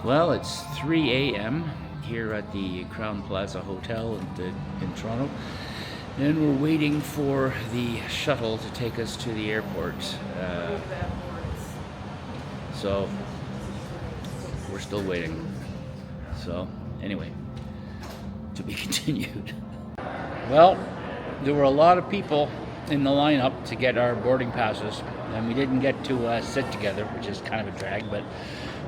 Well, it's 3 a.m. here at the Crown Plaza Hotel in Toronto, and we're waiting for the shuttle to take us to the airport. So we're still waiting. So anyway, to be continued. Well, there were a lot of people in the lineup to get our boarding passes, and we didn't get to sit together, which is kind of a drag, but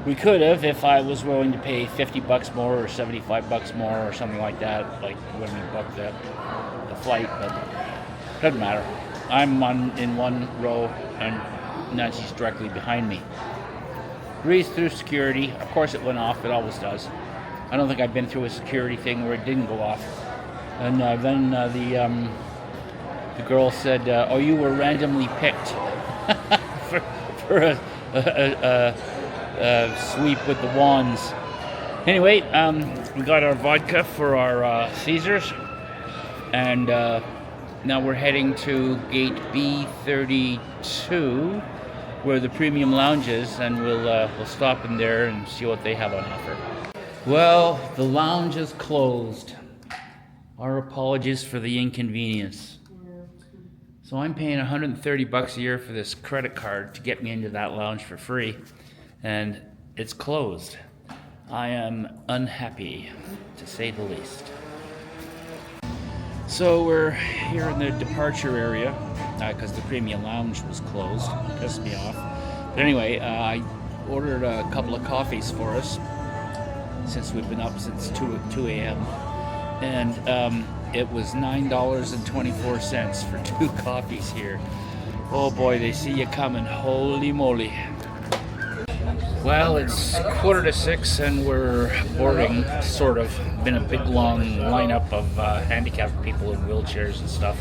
we could have if I was willing to pay $50 more or $75 more or something like that, like when we booked the flight, but doesn't matter. I'm in one row and Nancy's directly behind me. Breezed through security. Of course it went off, it always does. I don't think I've been through a security thing where it didn't go off. And then the girl said, "Oh, you were randomly picked for a sweep with the wands." Anyway, we got our vodka for our Caesars, and now we're heading to gate B32, where the premium lounge is, and we'll stop in there and see what they have on offer. Well, the lounge is closed. Our apologies for the inconvenience. So I'm paying $130 a year for this credit card to get me into that lounge for free, and it's closed. I am unhappy, to say the least. So we're here in the departure area because the premium lounge was closed. It pissed me off. But anyway, I ordered a couple of coffees for us since we've been up since 2 a.m. And it was $9.24 for 2 coffees here. Oh boy, they see you coming. Holy moly. Well, it's 5:45 and we're boarding, sort of. Been a big long lineup of handicapped people in wheelchairs and stuff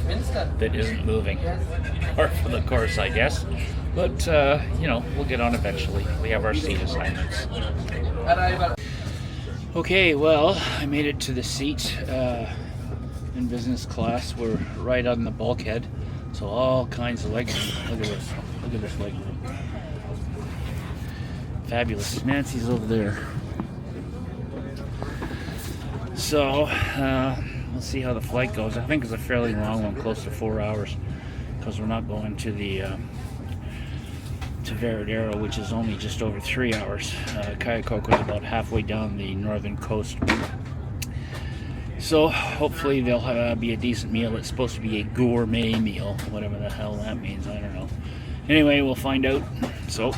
that isn't moving. Par for the course, I guess. But, we'll get on eventually. We have our seat assignments. Okay, well, I made it to the seat in business class. We're right on the bulkhead, so all kinds of legroom. Look at this. Look at this legroom. Fabulous. Nancy's over there. So, we'll see how the flight goes. I think it's a fairly long one, close to 4 hours, because we're not going to the to Veradero, which is only just over 3 hours. Cayo Coco is about halfway down the northern coast. So hopefully there'll be a decent meal. It's supposed to be a gourmet meal, whatever the hell that means, I don't know. Anyway, we'll find out. So,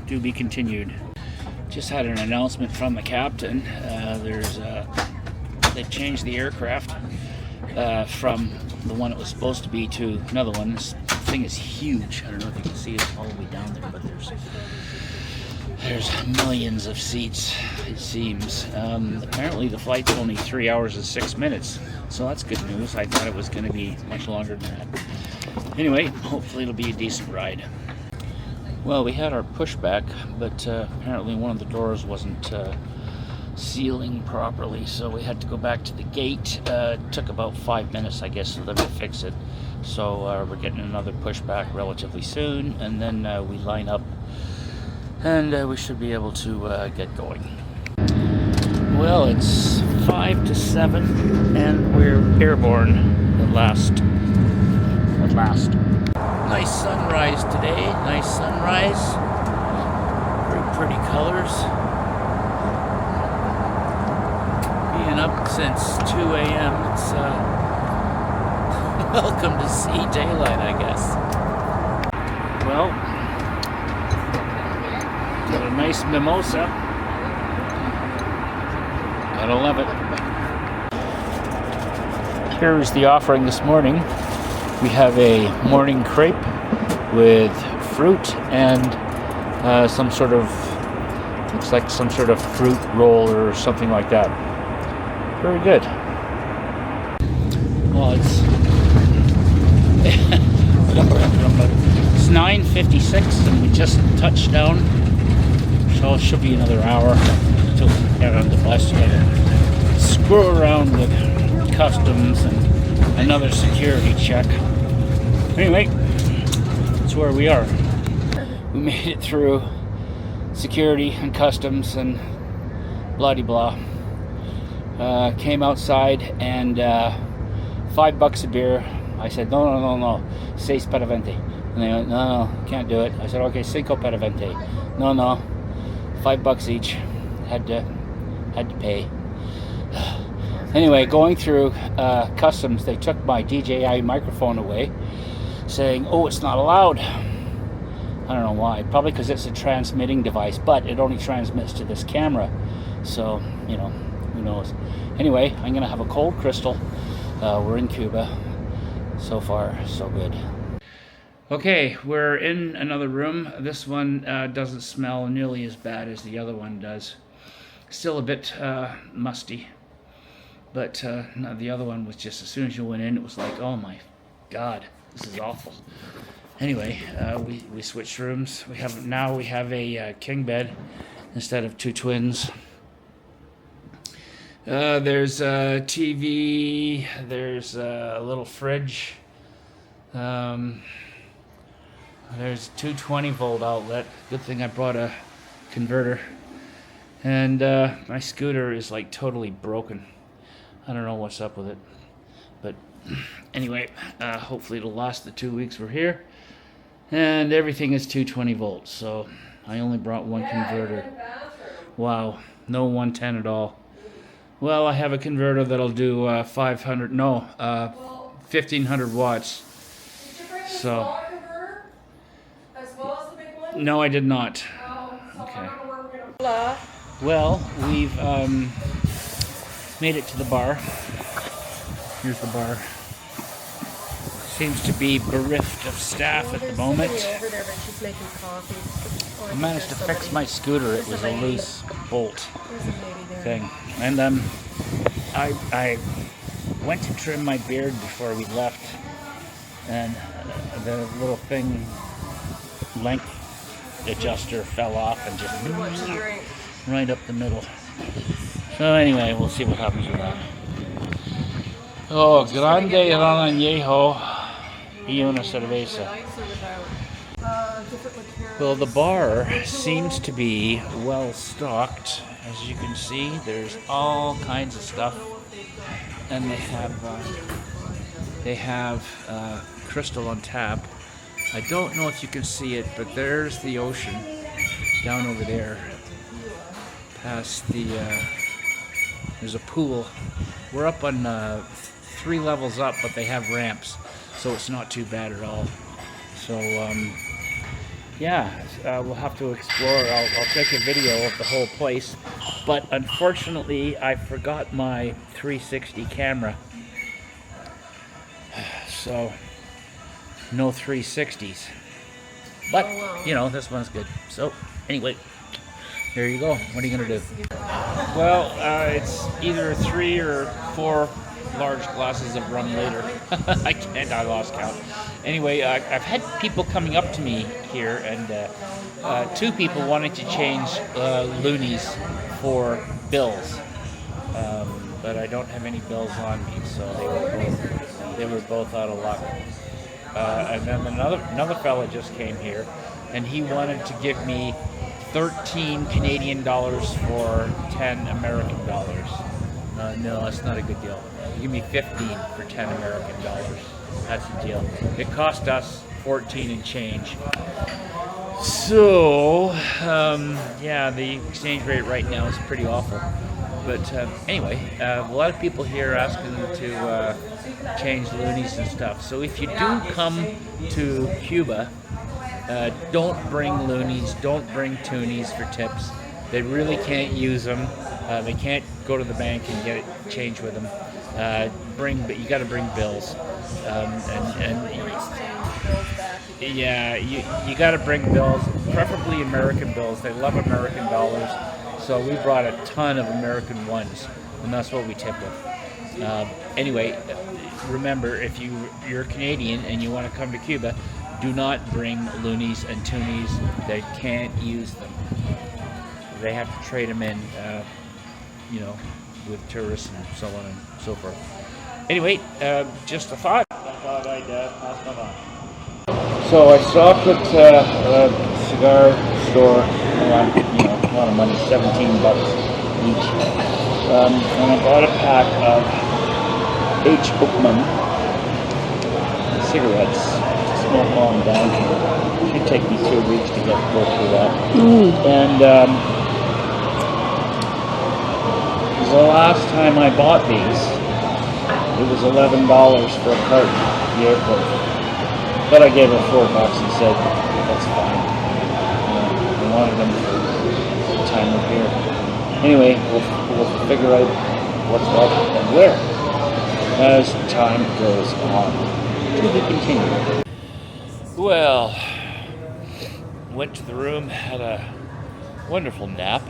to be continued. Just had an announcement from the captain. They've changed the aircraft from the one it was supposed to be to another one. This thing is huge. I don't know if you can see it all the way down there, but there's millions of seats, it seems. Apparently the flight's only 3 hours and 6 minutes, so that's good news. I thought it was going to be much longer than that. Anyway, hopefully it'll be a decent ride. Well, we had our pushback, but apparently one of the doors wasn't sealing properly, so we had to go back to the gate. It took about 5 minutes, I guess, for them to fix it. So we're getting another pushback relatively soon, and then we line up, and we should be able to get going. Well, it's 5 to 7, and we're airborne at last. At last. Nice sunrise today. Nice sunrise. Very pretty colors. Being up since 2 a.m. It's welcome to see daylight, I guess. Well, got a nice mimosa. Gotta love it. Here's the offering this morning. We have a morning crepe with fruit and some sort of, looks like some sort of fruit roll or something like that. Very good. Well, it's 9:56 and we just touched down, so it should be another hour until we get on the bus. You gotta screw around with customs and another security check. Anyway, that's where we are. We made it through security and customs and blah-de-blah. Came outside and $5 a beer. I said, no, 6 per 20. And they went, no, can't do it. I said, okay, 5 per 20. No, $5 each. Had to pay. Anyway, going through customs, they took my DJI microphone away, saying, oh, it's not allowed. I don't know why. Probably because it's a transmitting device, but it only transmits to this camera. So, you know, who knows. Anyway, I'm going to have a cold crystal. We're in Cuba. So far, so good. Okay, we're in another room. This one doesn't smell nearly as bad as the other one does. Still a bit musty. But no, the other one was just, as soon as you went in, it was like, oh my God, this is awful. Anyway, we switched rooms. We have a king bed instead of 2 twins. There's a TV. There's a little fridge. There's a 220-volt outlet. Good thing I brought a converter. And my scooter is like totally broken. I don't know what's up with it. But anyway, hopefully it'll last the 2 weeks we're here. And everything is 220 volts. So I only brought one converter. Wow, no 110 at all. Well, I have a converter that'll do 1500 watts. Did you bring the So, smaller converter as well as the big one? No, I did not. Oh, so Okay. I don't know where we're gonna. Well, we've made it to the bar. Here's the bar. Seems to be bereft of staff at the moment. Over there, but she's making coffee. I managed to fix my scooter. It was a loose bolt There's a lady there. thing. And I went to trim my beard before we left, and the little thing, length adjuster, fell off and just right up the middle. So anyway, we'll see what happens with that. Oh, grande añejo y una cerveza. Well, the bar seems to be well stocked. As you can see, there's all kinds of stuff, and they have crystal on tap. I don't know if you can see it, but there's the ocean down over there. Past the there's a pool. We're up on 3 levels up, but they have ramps, so it's not too bad at all. So yeah, we'll have to explore. I'll take a video of the whole place, but unfortunately I forgot my 360 camera, so no 360s, but you know, this one's good. So anyway, there you go. What are you gonna do? Well, it's either 3 or 4 large glasses of rum later. I lost count. Anyway, I've had people coming up to me here, and 2 people wanting to change loonies for bills, but I don't have any bills on me, so they were both out of luck. And then another fella just came here, and he wanted to give me 13 Canadian dollars for 10 American dollars. No, that's not a good deal. Give me 15 for 10 American dollars. That's the deal. It cost us 14 and change. So, yeah, the exchange rate right now is pretty awful. But anyway, a lot of people here are asking to change loonies and stuff. So if you do come to Cuba, don't bring loonies, don't bring toonies for tips. They really can't use them. They can't go to the bank and get it changed with them. But you got to bring bills. Yeah, you got to bring bills, preferably American bills. They love American dollars. So we brought a ton of American ones, and that's what we tip with. Anyway, remember, if you're Canadian and you want to come to Cuba, do not bring loonies and toonies. They can't use them. They have to trade them in, you know, with tourists and so on and so forth. Anyway, just a thought. I thought I'd pass that on. So I stopped at a cigar store. You know, a lot of money, $17. eat. And I bought a pack of H. Bookman cigarettes to smoke on down here. It should take me 2 weeks to go through that. And the last time I bought these, it was $11 for a carton at the airport. But I gave her $4 and said, that's fine. I wanted them for the time we're here. Anyway, we'll figure out what's what and where as time goes on. To be continued. Well, went to the room, had a wonderful nap.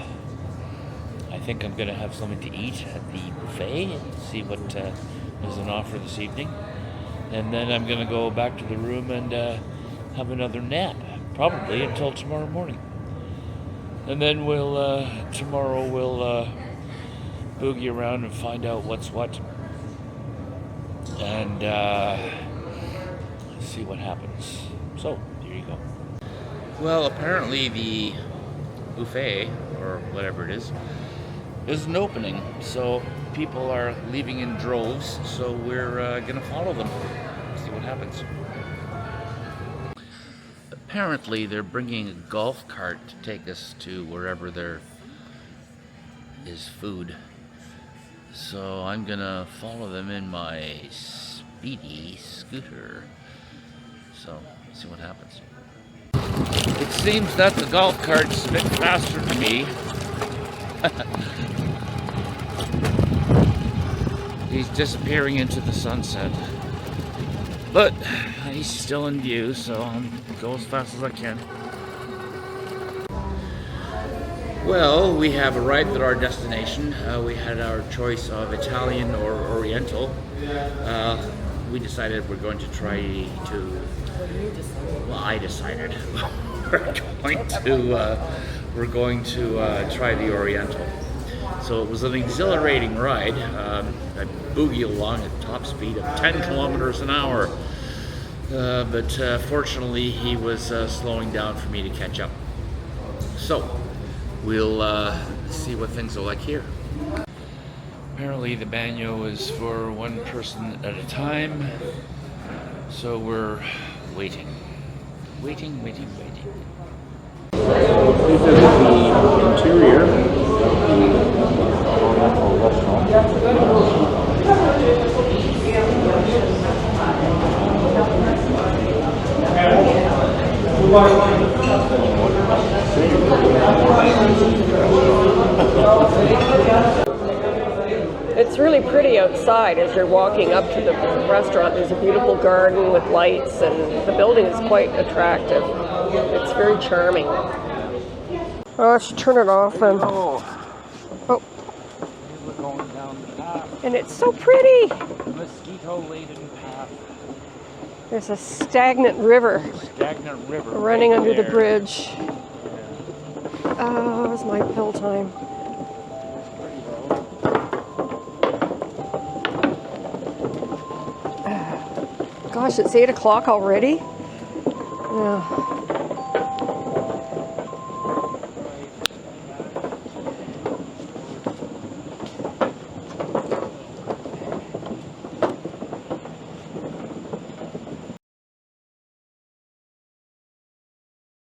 I think I'm going to have something to eat at the buffet and see what is on offer this evening. And then I'm going to go back to the room and have another nap, probably until tomorrow morning. And then tomorrow we'll boogie around and find out what's what. And see what happens. So, there you go. Well, apparently the buffet, or whatever it is, isn't opening. So people are leaving in droves, so we're gonna follow them, see what happens. Apparently they're bringing a golf cart to take us to wherever there is food. So I'm gonna follow them in my speedy scooter. So, see what happens. It seems that the golf cart's a bit faster than me. He's disappearing into the sunset. But he's still in view, so I'll go as fast as I can. Well, we have arrived at our destination. We had our choice of Italian or Oriental. We decided we're going to try to... Well, I decided we're going to try the Oriental. So it was an exhilarating ride. I boogied along at top speed of 10 kilometers an hour. But fortunately, he was slowing down for me to catch up. So we'll see what things are like here. Apparently the baño is for one person at a time. So we're waiting. Waiting. This is the interior of the Oriental restaurant. It's really pretty outside as you're walking up to the restaurant. There's a beautiful garden with lights, and the building is quite attractive. It's very charming. Oh, I should turn it off. Oh. We're going down the path. And it's so pretty. Mosquito-laden path. There's a stagnant river. Running right under there. the bridge. Oh, it's my pill time. Gosh, it's 8 o'clock already? Yeah.